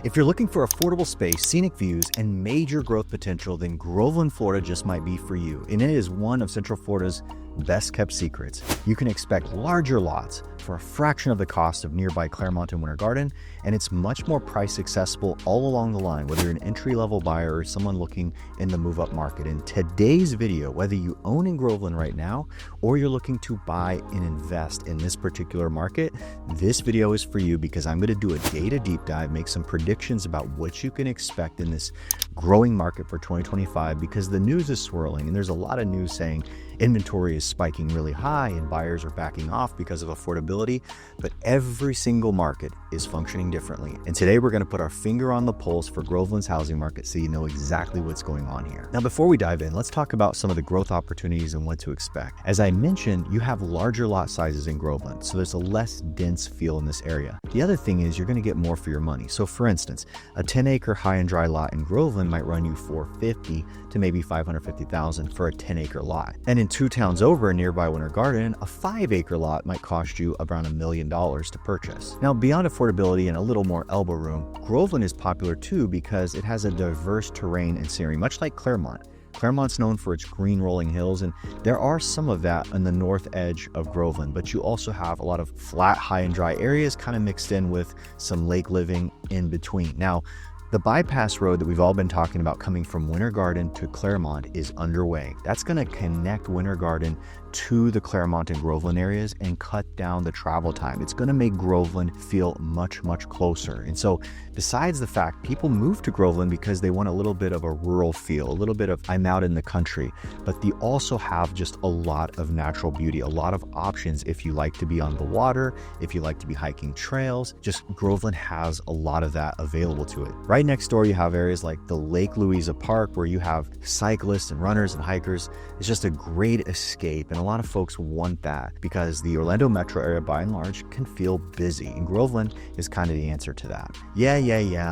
If you're looking for affordable space, scenic views, and major growth potential, then Groveland, Florida just might be for you. And it is one of Central Florida's best kept secrets. You can expect larger lots for a fraction of the cost of nearby Claremont and Winter Garden, and it's much more price accessible all along the line, whether you're an entry-level buyer or someone looking in the move-up market. In today's video, whether you own in Groveland right now or you're looking to buy and invest in this particular market, this video is for you because I'm going to do a data deep dive, make some predictions about what you can expect in this growing market for 2025, because the news is swirling and there's a lot of news saying inventory is spiking really high and buyers are backing off because of affordability, but every single market is functioning differently. And today we're going to put our finger on the pulse for Groveland's housing market so you know exactly what's going on here. Now, before we dive in, let's talk about some of the growth opportunities and what to expect. As I mentioned, you have larger lot sizes in Groveland, so there's a less dense feel in this area. The other thing is you're going to get more for your money. So for instance, a 10-acre high and dry lot in Groveland might run you $450,000 to maybe $550,000 for a 10-acre lot. And in 2 towns over, nearby Winter Garden, a 5-acre lot might cost you around $1 million to purchase. Now, beyond affordability and a little more elbow room, Groveland is popular too because it has a diverse terrain and scenery, much like Claremont. Claremont's known for its green rolling hills, and there are some of that on the north edge of Groveland, but you also have a lot of flat, high and dry areas kind of mixed in with some lake living in between. Now, the bypass road that we've all been talking about coming from Winter Garden to Claremont is underway. That's going to connect Winter Garden to the Claremont and Groveland areas and cut down the travel time. It's going to make Groveland feel much, much closer. And so besides the fact people move to Groveland because they want a little bit of a rural feel, a little bit of I'm out in the country, but they also have just a lot of natural beauty, a lot of options if you like to be on the water, if you like to be hiking trails. Just Groveland has a lot of that available to it. Right next door, you have areas like the Lake Louisa Park where you have cyclists and runners and hikers. It's just a great escape. And a lot of folks want that because the Orlando metro area by and large can feel busy, and Groveland is kind of the answer to that. Yeah,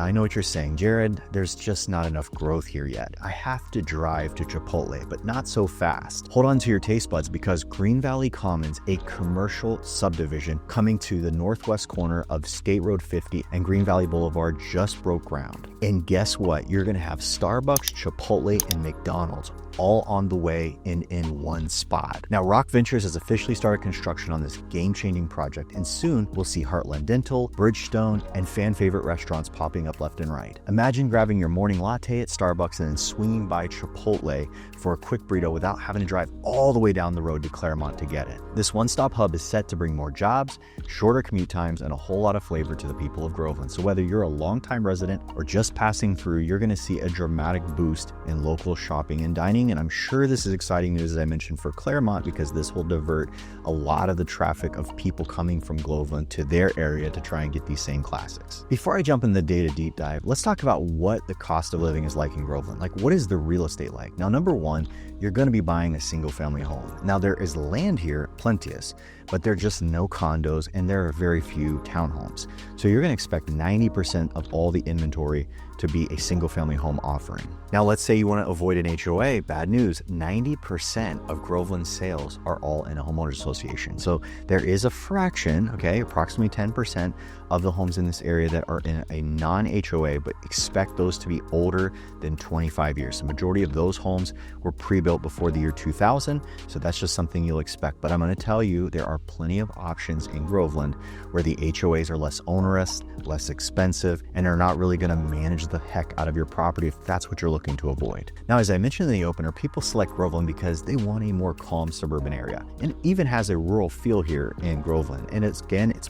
I know what you're saying, Jared. There's just not enough growth here yet. I have to drive to Chipotle, but not so fast. Hold on to your taste buds because Green Valley Commons, a commercial subdivision coming to the northwest corner of State Road 50 and Green Valley Boulevard, just broke ground. And guess what? You're going to have Starbucks, Chipotle, and McDonald's all on the way in one spot. Now, Rock Ventures has officially started construction on this game-changing project, and soon we'll see Heartland Dental, Bridgestone, and fan favorite restaurants popping up left and right. Imagine grabbing your morning latte at Starbucks and then swinging by Chipotle for a quick burrito without having to drive all the way down the road to Claremont to get it. This one-stop hub is set to bring more jobs, shorter commute times, and a whole lot of flavor to the people of Groveland. So whether you're a longtime resident or just passing through, you're going to see a dramatic boost in local shopping and dining. And I'm sure this is exciting news, as I mentioned, for Claremont, because this will divert a lot of the traffic of people coming from Groveland to their area to try and get these same classics. Before I jump in the data deep dive, let's talk about what the cost of living is like in Groveland. Like, what is the real estate like? Now, number one, you're going to be buying a single family home. Now, there is land here, plenteous, but there are just no condos and there are very few townhomes. So you're going to expect 90% of all the inventory to be a single family home offering. Now, let's say you want to avoid an HOA. Bad news, 90% of Groveland sales are all in a homeowners association. So there is a fraction, okay, approximately 10% of the homes in this area that are in a non-HOA, but expect those to be older than 25 years. The majority of those homes were pre-built before the year 2000. So that's just something you'll expect. But I'm going to tell you, there are plenty of options in Groveland where the HOAs are less onerous, less expensive, and are not really going to manage the heck out of your property if that's what you're looking to avoid. Now, as I mentioned in the opener, people select Groveland because they want a more calm suburban area, and it even has a rural feel here in Groveland. And it's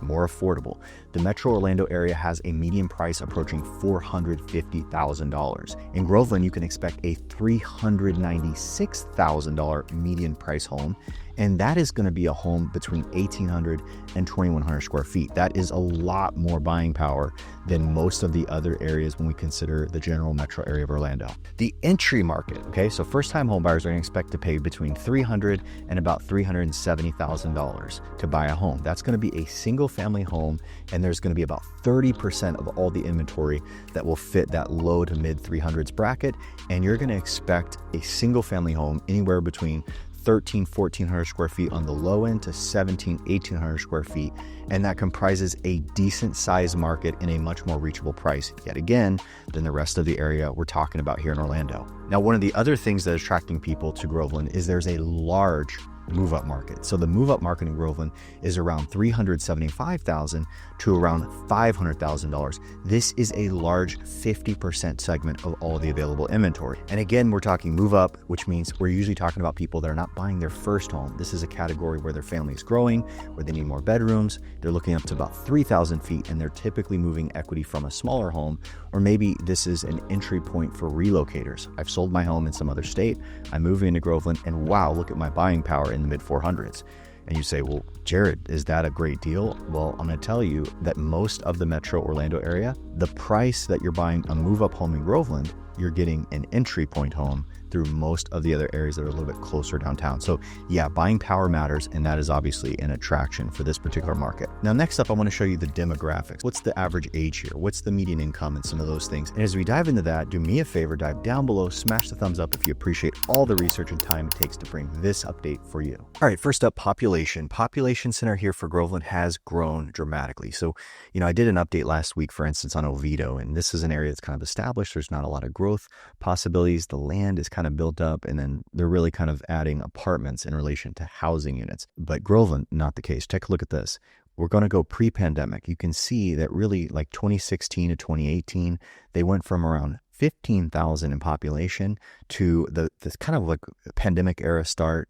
more affordable. The Metro Orlando area has a median price approaching $450,000. In Groveland, you can expect a $396,000 median price home, and that is going to be a home between 1,800 and 2,100 square feet. That is a lot more buying power than most of the other areas when we consider the general metro area of Orlando. The entry market, okay, so first-time homebuyers are going to expect to pay between $300,000 and about $370,000 to buy a home. That's going to be a single-family home, and there's going to be about 30% of all the inventory that will fit that low to mid 300s bracket, and you're going to expect a single-family home anywhere between 1,400 square feet on the low end to 1,800 square feet. And that comprises a decent sized market in a much more reachable price, yet again, than the rest of the area we're talking about here in Orlando. Now, one of the other things that is attracting people to Groveland is there's a large move-up market. So the move-up market in Groveland is around $375,000 to around $500,000. This is a large 50% segment of all the available inventory. And again, we're talking move-up, which means we're usually talking about people that are not buying their first home. This is a category where their family is growing, where they need more bedrooms. They're looking up to about 3,000 feet, and they're typically moving equity from a smaller home, or maybe this is an entry point for relocators. I've sold my home in some other state. I'm moving into Groveland, and wow, look at my buying power in the mid 400s. And you say, well, Jared, is that a great deal? Well, I'm going to tell you that most of the metro Orlando area, the price that you're buying a move-up home in Groveland, you're getting an entry point home through most of the other areas that are a little bit closer downtown. So yeah, buying power matters, and that is obviously an attraction for this particular market. Now, next up, I want to show you the demographics. What's the average age here? What's the median income and some of those things? And as we dive into that, do me a favor, dive down below, smash the thumbs up if you appreciate all the research and time it takes to bring this update for you. All right, first up, population. Population center here for Groveland has grown dramatically. So, I did an update last week, for instance, on Oviedo, and this is an area that's kind of established. There's not a lot of growth possibilities. The land is kind of built up, and then they're really kind of adding apartments in relation to housing units. But Groveland, not the case. Take a look at this. We're going to go pre-pandemic. You can see that really like 2016 to 2018, they went from around 15,000 in population to this kind of like pandemic era start,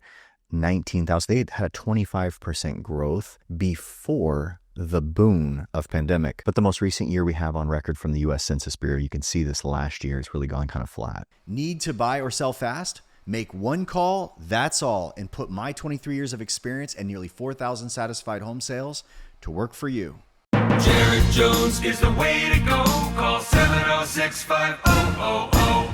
19,000. They had a 25% growth before the boon of pandemic. But the most recent year we have on record from the U.S. Census Bureau, you can see this last year, it's really gone kind of flat. Need to buy or sell fast? Make one call, that's all, and put my 23 years of experience and nearly 4,000 satisfied home sales to work for you. Jared Jones is the way to go. Call 706-5000.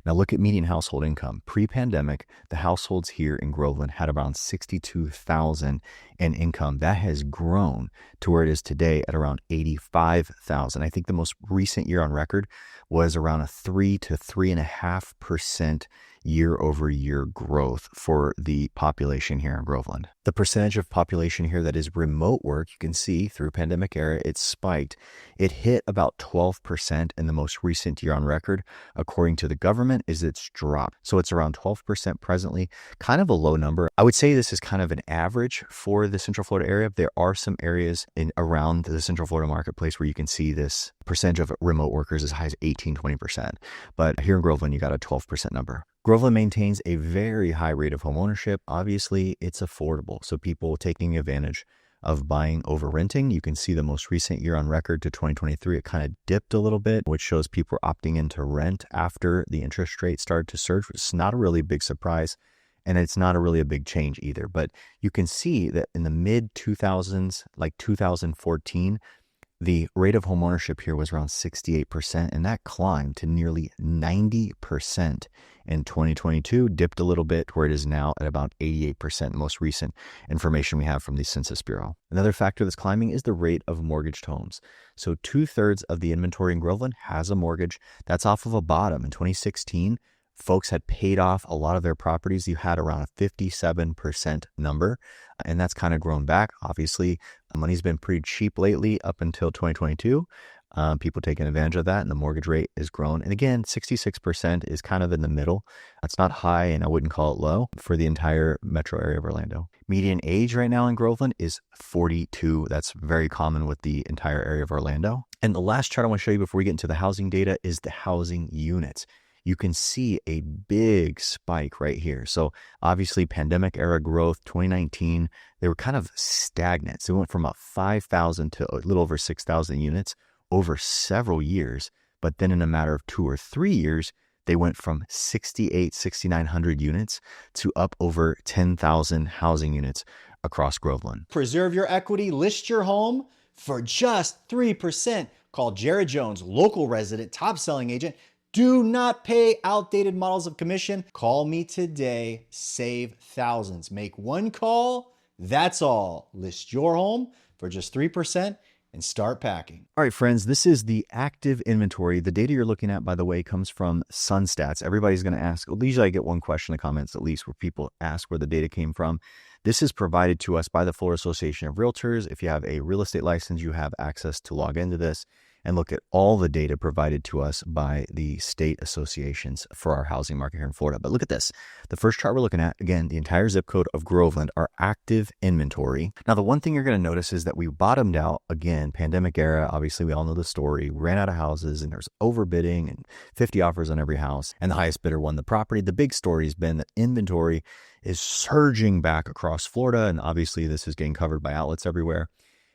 Now look at median household income. Pre-pandemic, the households here in Groveland had around 62,000 in income. That has grown to where it is today at around 85,000. I think the most recent year on record was around a 3 to 3.5% year over year growth for the population here in Groveland. The percentage of population here that is remote work, you can see through pandemic era, it spiked. It hit about 12% in the most recent year on record. According to the government, it's dropped. So it's around 12% presently, kind of a low number. I would say this is kind of an average for the Central Florida area. There are some areas in around the Central Florida marketplace where you can see this percentage of remote workers as high as 18-20%. But here in Groveland, you got a 12% number. Groveland maintains a very high rate of home ownership. Obviously, it's affordable. So people taking advantage of buying over renting. You can see the most recent year on record to 2023, it kind of dipped a little bit, which shows people are opting into rent after the interest rate started to surge, which is not a really big surprise. And it's not really a big change either. But you can see that in the mid 2000s, like 2014, the rate of home ownership here was around 68%, and that climbed to nearly 90% in 2022, dipped a little bit where it is now at about 88%, most recent information we have from the Census Bureau. Another factor that's climbing is the rate of mortgaged homes. So 2/3 of the inventory in Groveland has a mortgage. That's off of a bottom. In 2016, folks had paid off a lot of their properties. You had around a 57% number, and that's kind of grown back. Obviously, money's been pretty cheap lately up until 2022. People taking advantage of that, and the mortgage rate is grown. And again, 66% is kind of in the middle. That's not high, and I wouldn't call it low for the entire metro area of Orlando. Median age right now in Groveland is 42. That's very common with the entire area of Orlando. And the last chart I want to show you before we get into the housing data is the housing units. You can see a big spike right here. So obviously pandemic era growth, 2019, they were kind of stagnant. So we went from about 5,000 to a little over 6,000 units over several years. But then in a matter of 2 or 3 years, they went from 6,900 units to up over 10,000 housing units across Groveland. Preserve your equity, list your home for just 3%. Call Jared Jones, local resident, top selling agent. Do not pay outdated models of commission. Call me today, save thousands. Make one call, that's all. List your home for just 3%, and start packing. All right, friends, this is the active inventory. The data you're looking at, by the way, comes from SunStats. Everybody's going to ask, well, usually I get one question in the comments at least where people ask where the data came from. This is provided to us by the Florida Association of Realtors. If you have a real estate license, you have access to log into this and look at all the data provided to us by the state associations for our housing market here in Florida. But look at this. The first chart we're looking at, again, the entire zip code of Groveland, our active inventory. Now, the one thing you're going to notice is that we bottomed out, again, pandemic era. Obviously, we all know the story. We ran out of houses and there's overbidding and 50 offers on every house. And the highest bidder won the property. The big story has been that inventory is surging back across Florida. And obviously, this is getting covered by outlets everywhere.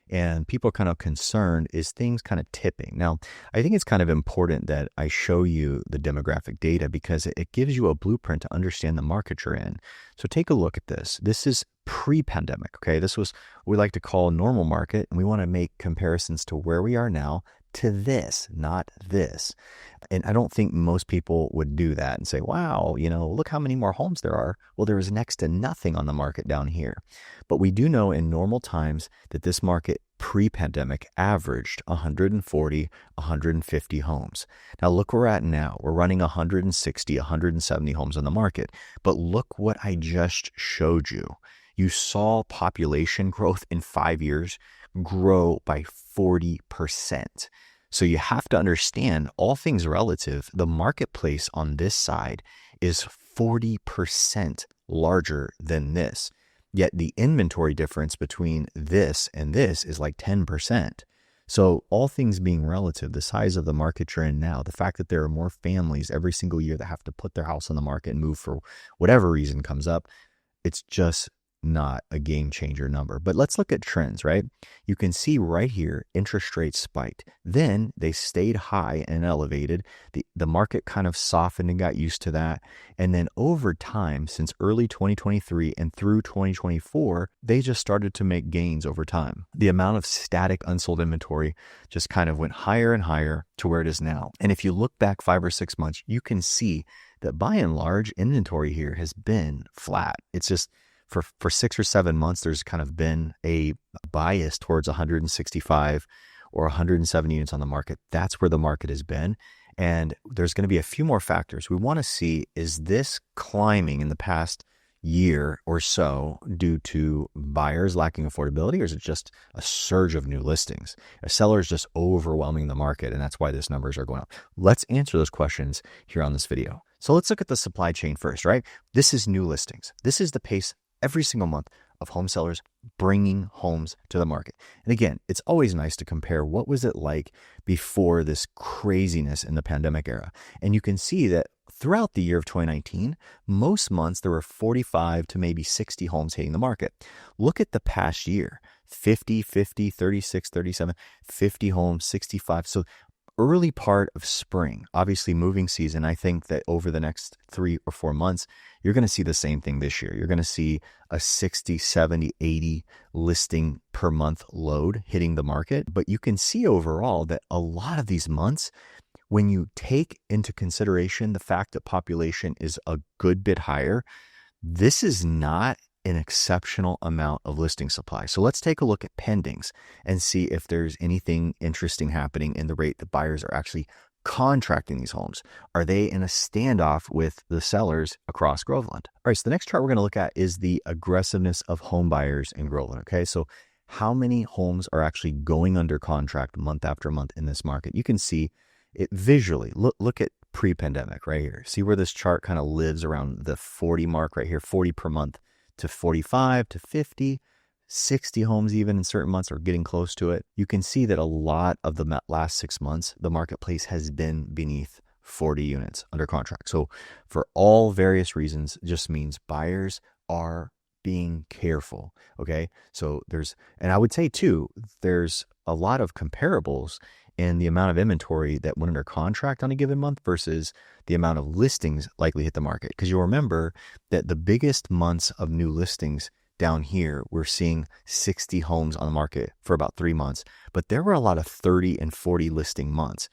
And people are kind of concerned, is things kind of tipping? Now, I think it's kind of important that I show you the demographic data because it gives you a blueprint to understand the market you're in. So take a look at this. This is pre-pandemic, okay? This was what we like to call a normal market, and we want to make comparisons to where we are now to this, not this. And I don't think most people would do that and say, wow, look how many more homes there are. Well, there was next to nothing on the market down here. But we do know in normal times that this market pre-pandemic averaged 140, 150 homes. Now look where we're at now. We're running 160, 170 homes on the market. But look what I just showed you. You saw population growth in 5 years grow by 40%. So you have to understand, all things relative, the marketplace on this side is 40% larger than this. Yet the inventory difference between this and this is like 10%. So all things being relative, the size of the market you're in now, the fact that there are more families every single year that have to put their house on the market and move for whatever reason comes up, it's just not a game changer number. But let's look at trends, right? You can see right here, interest rates spiked. Then they stayed high and elevated. The market kind of softened and got used to that. And then over time, since early 2023 and through 2024, they just started to make gains over time. The amount of static unsold inventory just kind of went higher and higher to where it is now. And if you look back 5 or 6 months, you can see that by and large, inventory here has been flat. It's just for 6 or 7 months, there's kind of been a bias towards 165 or 170 units on the market. That's where the market has been. And there's going to be a few more factors. We want to see, is this climbing in the past year or so due to buyers lacking affordability, or is it just a surge of new listings? A seller is just overwhelming the market, and that's why these numbers are going up. Let's answer those questions here on this video. So let's look at the supply chain first, right? This is new listings. This is the pace every single month of home sellers bringing homes to the market. And again, it's always nice to compare what was it like before this craziness in the pandemic era. And you can see that throughout the year of 2019, most months there were 45 to maybe 60 homes hitting the market. Look at the past year, 50, 36, 37, 50 homes, 65. So early part of spring, obviously moving season, I think that over the next 3 or 4 months, you're going to see the same thing this year. You're going to see a 60, 70, 80 listing per month load hitting the market. But you can see overall that a lot of these months, when you take into consideration the fact that population is a good bit higher, this is not an exceptional amount of listing supply. So let's take a look at pendings and see if there's anything interesting happening in the rate that buyers are actually contracting these homes. Are they in a standoff with the sellers across Groveland? All right, so the next chart we're going to look at is the aggressiveness of home buyers in Groveland. Okay, so how many homes are actually going under contract month after month in this market? You can see it visually. Look at pre-pandemic right here. See where this chart kind of lives around the 40 mark right here, 40 per month to 45 to 50, 60 homes even in certain months are getting close to it. You can see that a lot of the last 6 months, the marketplace has been beneath 40 units under contract. So for all various reasons, it just means buyers are being careful. Okay. So and I would say too, there's a lot of comparables in the amount of inventory that went under contract on a given month versus the amount of listings likely hit the market. Because you'll remember that the biggest months of new listings down here, we're seeing 60 homes on the market for about 3 months, but there were a lot of 30 and 40 listing months.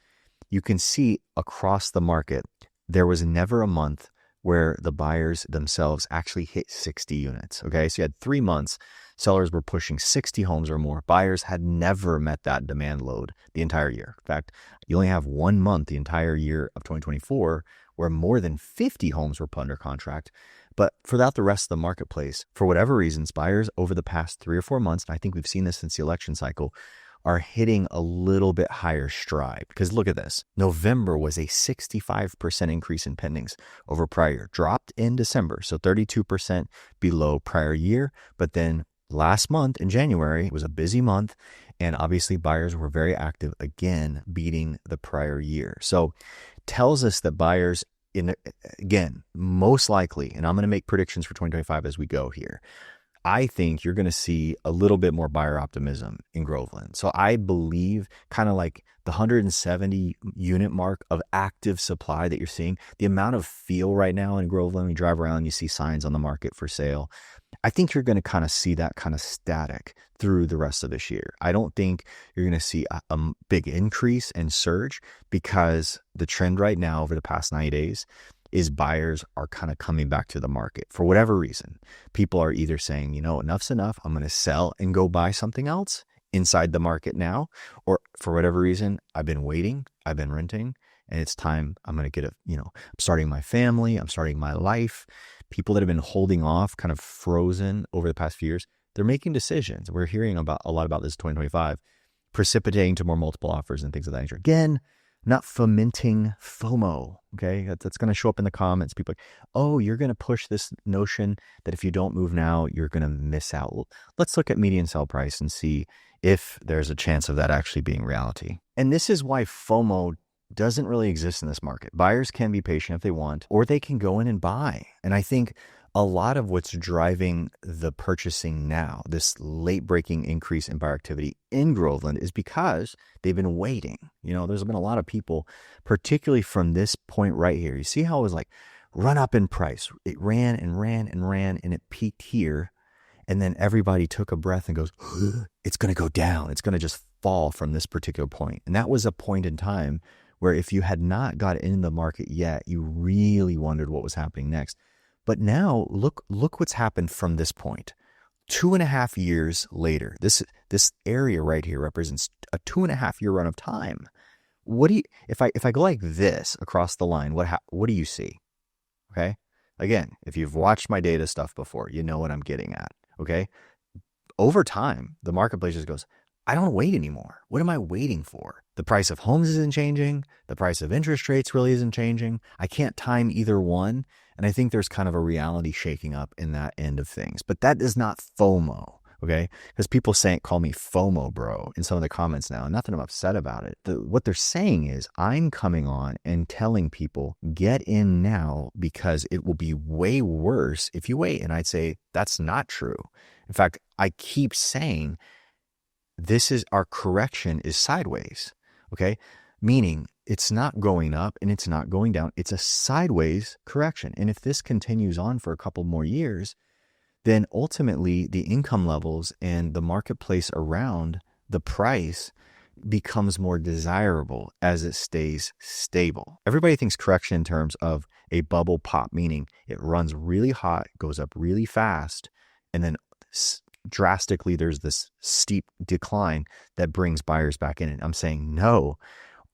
You can see across the market, there was never a month where the buyers themselves actually hit 60 units. Okay, so you had 3 months, Sellers were pushing 60 homes or more. Buyers had never met that demand load the entire year. In fact, you only have 1 month the entire year of 2024 where more than 50 homes were put under contract. But throughout the rest of the marketplace, for whatever reasons, buyers over the past 3 or 4 months, and I think we've seen this since the election cycle, are hitting a little bit higher stride. Because look at this. November was a 65% increase in pendings over prior year, dropped in December, so 32% below prior year. But then last month in January was a busy month, and obviously buyers were very active again, beating the prior year. So tells us that buyers, again, most likely, and I'm going to make predictions for 2025 as we go here, I think you're going to see a little bit more buyer optimism in Groveland. So I believe kind of like the 170 unit mark of active supply that you're seeing, the amount of feel right now in Groveland, you drive around, you see signs on the market for sale. I think you're going to kind of see that kind of static through the rest of this year. I don't think you're going to see a big increase and surge, because the trend right now over the past 90 days is buyers are kind of coming back to the market for whatever reason. People are either saying, enough's enough, I'm going to sell and go buy something else inside the market now, or for whatever reason, I've been waiting, I've been renting, and it's time, I'm going to get I'm starting my family, I'm starting my life. People that have been holding off, kind of frozen over the past few years, they're making decisions. We're hearing a lot about this 2025, precipitating to more multiple offers and things of that nature. Again, not fomenting FOMO, okay? That's going to show up in the comments. People are like, oh, you're going to push this notion that if you don't move now, you're going to miss out. Well, let's look at median sell price and see if there's a chance of that actually being reality. And this is why FOMO doesn't really exist in this market. Buyers can be patient if they want, or they can go in and buy. And I think a lot of what's driving the purchasing now, this late breaking increase in buyer activity in Groveland, is because they've been waiting. There's been a lot of people, particularly from this point right here. You see how it was like run up in price. It ran and ran and ran, and it peaked here. And then everybody took a breath and goes, it's going to go down. It's going to just fall from this particular point. And that was a point in time where if you had not got in the market yet, you really wondered what was happening next. But now look what's happened from this point. 2.5 years later, this area right here represents a 2.5 year run of time. If I go like this across the line, what do you see? Okay. Again, if you've watched my data stuff before, you know what I'm getting at. Okay. Over time, the marketplace just goes, I don't wait anymore. What am I waiting for? The price of homes isn't changing. The price of interest rates really isn't changing. I can't time either one. And I think there's kind of a reality shaking up in that end of things. But that is not FOMO, okay? Because people call me FOMO bro in some of the comments now. And not that I'm upset about it. What they're saying is I'm coming on and telling people, get in now because it will be way worse if you wait. And I'd say that's not true. In fact, I keep saying our correction is sideways, okay? Meaning it's not going up and it's not going down. It's a sideways correction. And if this continues on for a couple more years, then ultimately the income levels and the marketplace around the price becomes more desirable as it stays stable. Everybody thinks correction in terms of a bubble pop, meaning it runs really hot, goes up really fast, and then drastically there's this steep decline that brings buyers back in. And I'm saying no.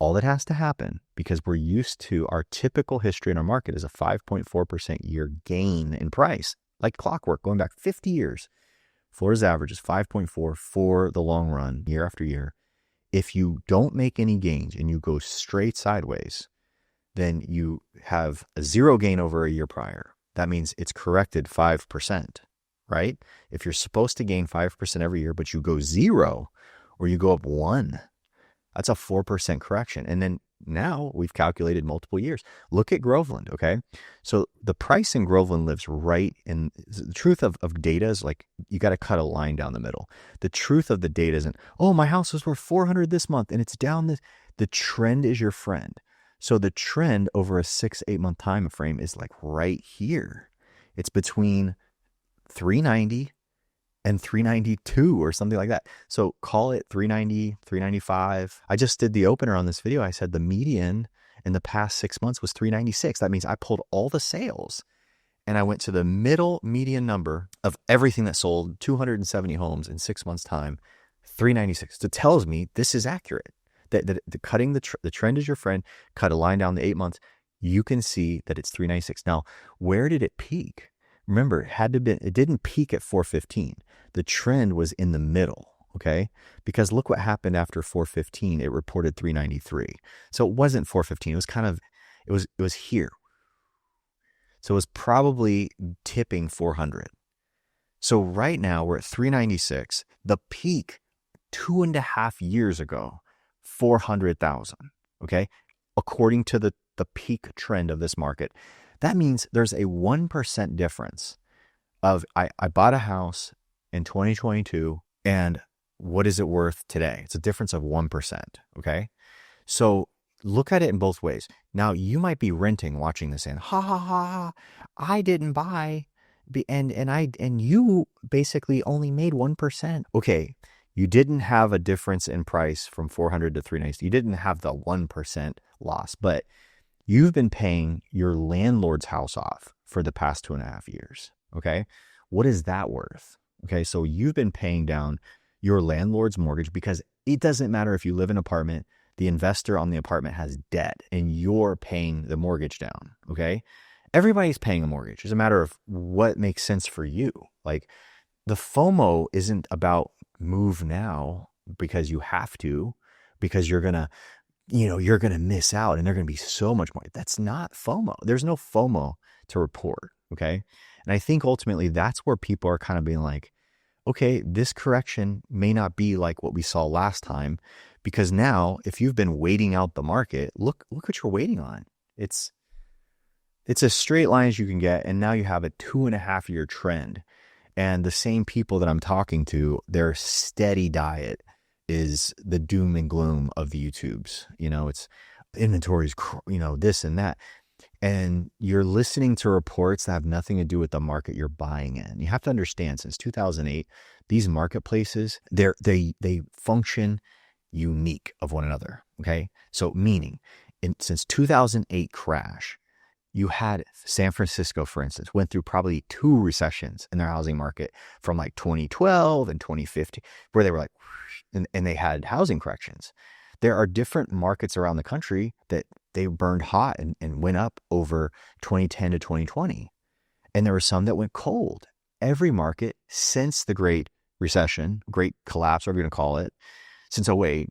All that has to happen, because we're used to our typical history in our market is a 5.4% year gain in price, like clockwork going back 50 years. Florida's average is 5.4 for the long run, year after year. If you don't make any gains and you go straight sideways, then you have a zero gain over a year prior. That means it's corrected 5%, right? If you're supposed to gain 5% every year, but you go zero or you go up 1%, that's a 4% correction. And then now we've calculated multiple years. Look at Groveland, okay? So the price in Groveland lives right in the truth of data is like, you got to cut a line down the middle. The truth of the data isn't, oh, my house was worth 400 this month and it's down this. The trend is your friend. So the trend over a 6-8 month time frame is like right here. It's between 390 and 392 or something like that. So call it 390, 395. I just did the opener on this video. I said the median in the past 6 months was 396. That means I pulled all the sales and I went to the middle median number of everything that sold, 270 homes in 6 months' time, 396. So it tells me this is accurate. That the cutting the trend is your friend. Cut a line down the 8 months. You can see that it's 396. Now, where did it peak? Remember, it didn't peak at 415. The trend was in the middle. Okay, because look what happened after 415. It reported 393. So it wasn't 415. It was kind of, it was here. So it was probably tipping 400. So right now we're at 396. The peak 2.5 years ago, 400,000. Okay, according to the peak trend of this market. That means there's a 1% difference of I bought a house in 2022 and what is it worth today? It's a difference of 1%. Okay. So look at it in both ways. Now you might be renting, watching this and ha ha ha, I didn't buy and you basically only made 1%. Okay. You didn't have a difference in price from 400 to 390. You didn't have the 1% loss, but you've been paying your landlord's house off for the past 2.5 years. Okay. What is that worth? Okay. So you've been paying down your landlord's mortgage because it doesn't matter if you live in an apartment, the investor on the apartment has debt and you're paying the mortgage down. Okay. Everybody's paying a mortgage. It's a matter of what makes sense for you. Like the FOMO isn't about move now because you have to, because you're going to miss out and they're going to be so much more. That's not FOMO. There's no FOMO to report. Okay. And I think ultimately that's where people are kind of being like, okay, this correction may not be like what we saw last time, because now if you've been waiting out the market, look what you're waiting on. It's as straight line as you can get. And now you have a 2.5 year trend. And the same people that I'm talking to, their steady diet is the doom and gloom of the YouTubes. It's inventories, this and that. And you're listening to reports that have nothing to do with the market you're buying in. You have to understand, since 2008, these marketplaces, they function unique of one another. Okay. So meaning since 2008 crash, you had San Francisco, for instance, went through probably 2 recessions in their housing market from like 2012 and 2015, where they were like, and they had housing corrections. There are different markets around the country that they burned hot and went up over 2010 to 2020. And there were some that went cold. Every market since the Great Recession, Great Collapse, whatever you're going to call it, since 2008,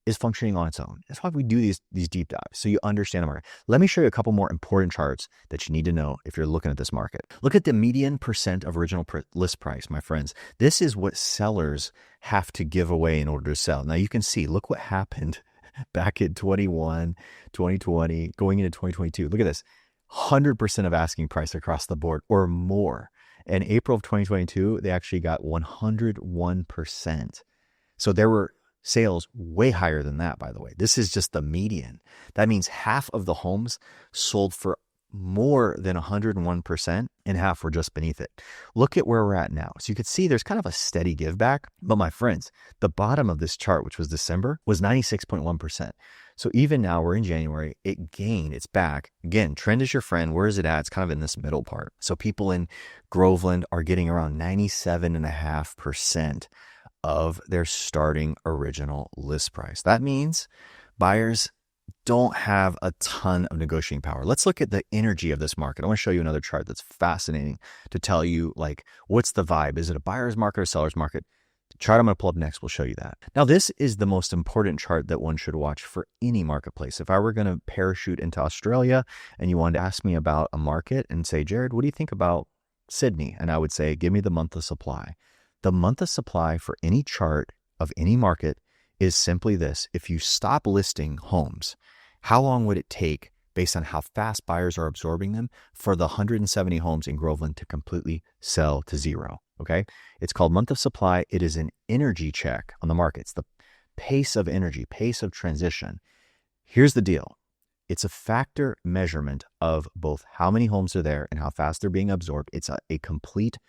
is functioning on its own. That's why we do these deep dives, so you understand the market. Let me show you a couple more important charts that you need to know if you're looking at this market. Look at the median percent of original list price, my friends. This is what sellers have to give away in order to sell. Now you can see, look what happened back in 2021, 2020, going into 2022. Look at this, 100% of asking price across the board or more. In April of 2022, they actually got 101%. So there were sales way higher than that, by the way. This is just the median. That means half of the homes sold for more than 101% and half were just beneath it. Look at where we're at now. So you can see there's kind of a steady give back. But my friends, the bottom of this chart, which was December, was 96.1%. So even now we're in January, it gained, it's back. Again, trend is your friend. Where is it at? It's kind of in this middle part. So people in Groveland are getting around 97.5% of their starting original list price. That means buyers don't have a ton of negotiating power. Let's look at the energy of this market. I want to show you another chart that's fascinating to tell you, like, what's the vibe? Is it a buyer's market or seller's market? The chart I'm going to pull up next will show you that. Now, this is the most important chart that one should watch for any marketplace. If I were going to parachute into Australia and you wanted to ask me about a market and say, Jared, what do you think about Sydney? And I would say, give me the month of supply. The month of supply for any chart of any market is simply this. If you stop listing homes, how long would it take, based on how fast buyers are absorbing them, for the 170 homes in Groveland to completely sell to zero? Okay. It's called month of supply. It is an energy check on the market. It's the pace of energy, pace of transition. Here's the deal. It's a factor measurement of both how many homes are there and how fast they're being absorbed. It's a complete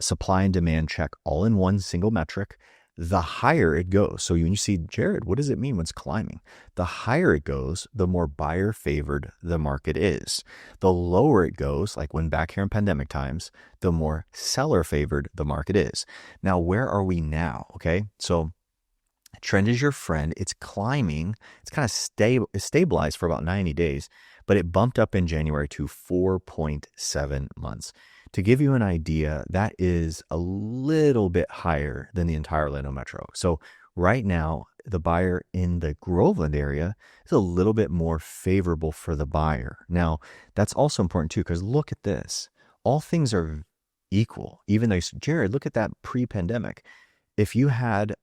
supply and demand check all in one single metric. the higher it goes. So when you see, Jared, what does it mean when it's climbing? The higher it goes, the more buyer favored the market is. The lower it goes, like when back here in pandemic times, the more seller favored the market is. Now, where are we now? Okay. So trend is your friend. It's climbing. It's kind of stabilized for about 90 days, but it bumped up in January to 4.7 months. To give you an idea, that is a little bit higher than the entire Orlando metro. So right now, the buyer in the Groveland area is a little bit more favorable for the buyer. Now, that's also important too, because look at this. All things are equal. Even though, Jared, look at that pre-pandemic. If you had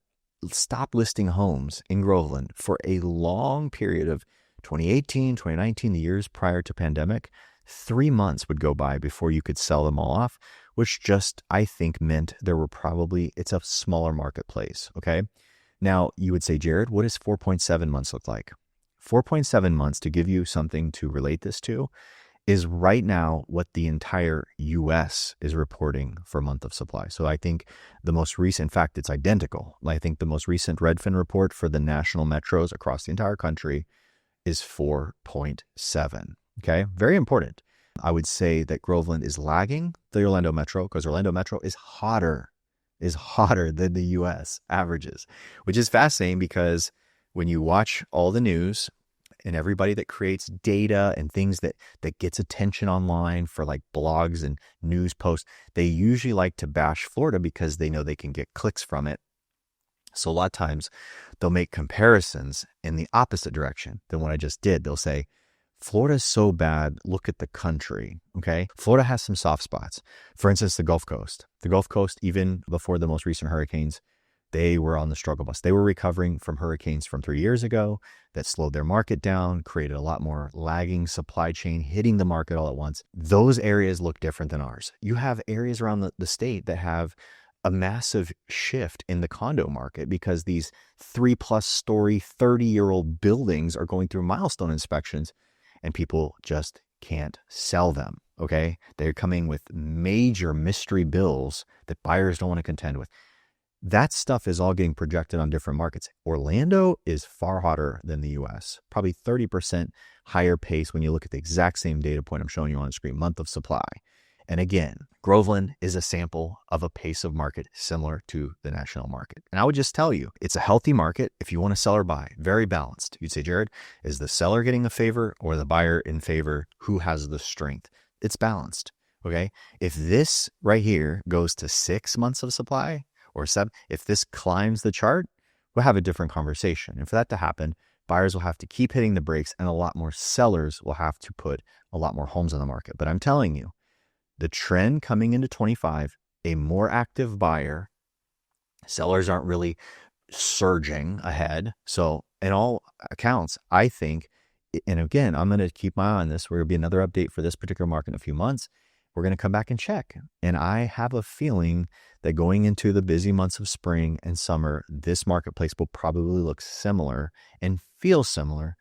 stopped listing homes in Groveland for a long period of 2018, 2019, the years prior to pandemic, 3 months would go by before you could sell them all off, which just, I think, meant there were probably, it's a smaller marketplace. Okay. Now you would say, Jared, what does 4.7 months look like? 4.7 months, to give you something to relate this to, is right now what the entire US is reporting for month of supply. So I think the most recent, in fact, it's identical. I think the most recent Redfin report for the national metros across the entire country is 4.7. Okay, very important. I would say that Groveland is lagging the Orlando metro because Orlando metro is hotter than the US averages, which is fascinating because when you watch all the news and everybody that creates data and things that gets attention online for like blogs and news posts, they usually like to bash Florida because they know they can get clicks from it. So a lot of times they'll make comparisons in the opposite direction than what I just did. They'll say, Florida's so bad, look at the country, okay? Florida has some soft spots. For instance, the Gulf Coast. The Gulf Coast, even before the most recent hurricanes, they were on the struggle bus. They were recovering from hurricanes from 3 years ago that slowed their market down, created a lot more lagging supply chain, hitting the market all at once. Those areas look different than ours. You have areas around the state that have a massive shift in the condo market because these 3+ story, 30-year-old buildings are going through milestone inspections and people just can't sell them, okay? They're coming with major mystery bills that buyers don't want to contend with. That stuff is all getting projected on different markets. Orlando is far hotter than the US, probably 30% higher pace when you look at the exact same data point I'm showing you on the screen, month of supply. And again, Groveland is a sample of a pace of market similar to the national market. And I would just tell you, it's a healthy market if you want to sell or buy, very balanced. You'd say, Jared, is the seller getting a favor or the buyer in favor? Who has the strength? It's balanced, okay? If this right here goes to 6 months of supply or 7, if this climbs the chart, we'll have a different conversation. And for that to happen, buyers will have to keep hitting the brakes and a lot more sellers will have to put a lot more homes on the market. But I'm telling you, the trend coming into 25, a more active buyer, sellers aren't really surging ahead. So in all accounts, I think, and again, I'm going to keep my eye on this. We're going to be another update for this particular market in a few months. We're going to come back and check. And I have a feeling that going into the busy months of spring and summer, this marketplace will probably look similar and feel similar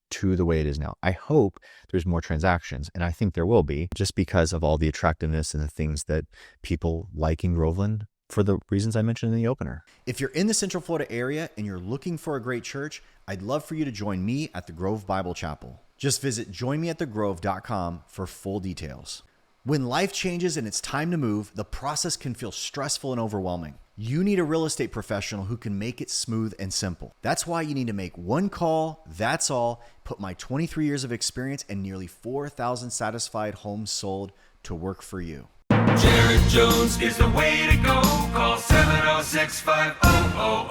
to the way it is now. I hope there's more transactions, and I think there will be, just because of all the attractiveness and the things that people like in Groveland for the reasons I mentioned in the opener. If you're in the Central Florida area and you're looking for a great church, I'd love for you to join me at the Grove Bible Chapel. Just visit joinmeatthegrove.com for full details. When life changes and it's time to move, the process can feel stressful and overwhelming. You need a real estate professional who can make it smooth and simple. That's why you need to make one call, that's all, put my 23 years of experience and nearly 4,000 satisfied homes sold to work for you. Jared Jones is the way to go. Call 706-5000.